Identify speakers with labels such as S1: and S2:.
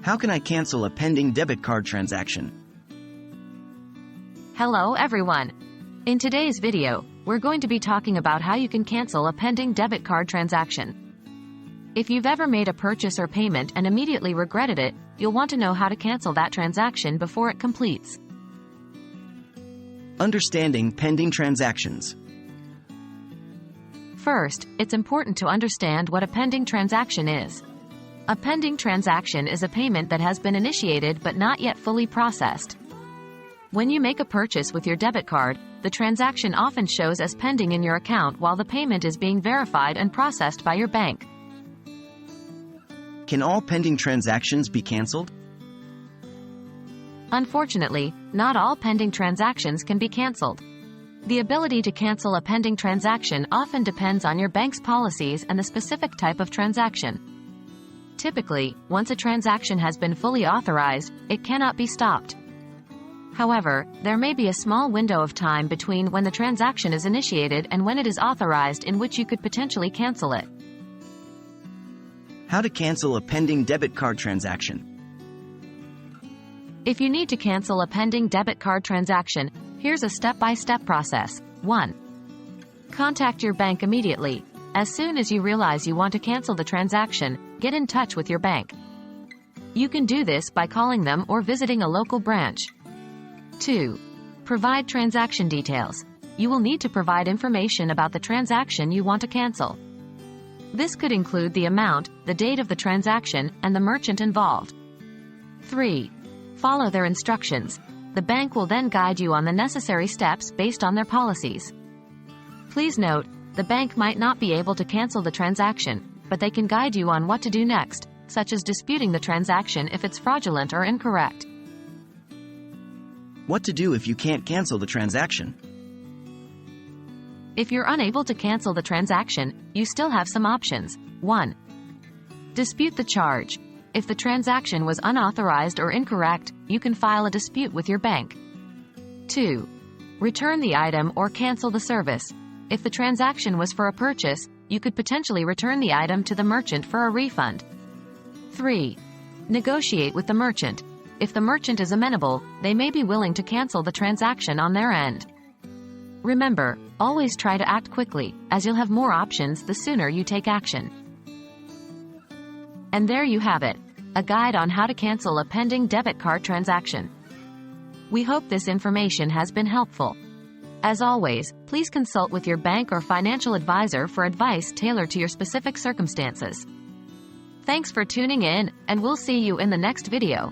S1: How can I cancel a pending debit card transaction?
S2: Hello everyone! In today's video, we're going to be talking about how you can cancel a pending debit card transaction. If you've ever made a purchase or payment and immediately regretted it, you'll want to know how to cancel that transaction before it completes.
S1: Understanding pending transactions.
S2: First, it's important to understand what a pending transaction is. A pending transaction is a payment that has been initiated but not yet fully processed. When you make a purchase with your debit card, the transaction often shows as pending in your account while the payment is being verified and processed by your bank.
S1: Can all pending transactions be canceled?
S2: Unfortunately, not all pending transactions can be canceled. The ability to cancel a pending transaction often depends on your bank's policies and the specific type of transaction. Typically, once a transaction has been fully authorized, it cannot be stopped. However, there may be a small window of time between when the transaction is initiated and when it is authorized in which you could potentially cancel it.
S1: How to cancel a pending debit card transaction?
S2: If you need to cancel a pending debit card transaction, here's a step-by-step process. 1. Contact your bank immediately. As soon as you realize you want to cancel the transaction, get in touch with your bank. You can do this by calling them or visiting a local branch. 2. Provide transaction details. You will need to provide information about the transaction you want to cancel. This could include the amount, the date of the transaction, and the merchant involved. 3. Follow their instructions. The bank will then guide you on the necessary steps based on their policies. Please note, the bank might not be able to cancel the transaction, but they can guide you on what to do next, such as disputing the transaction if it's fraudulent or incorrect.
S1: What to do if you can't cancel the transaction?
S2: If you're unable to cancel the transaction, you still have some options. 1. Dispute the charge. If the transaction was unauthorized or incorrect, you can file a dispute with your bank. 2. Return the item or cancel the service. If the transaction was for a purchase, you could potentially return the item to the merchant for a refund. 3. Negotiate with the merchant. If the merchant is amenable, they may be willing to cancel the transaction on their end. Remember, always try to act quickly, as you'll have more options the sooner you take action. And there you have it, a guide on how to cancel a pending debit card transaction. We hope this information has been helpful. As always, please consult with your bank or financial advisor for advice tailored to your specific circumstances. Thanks for tuning in, and we'll see you in the next video.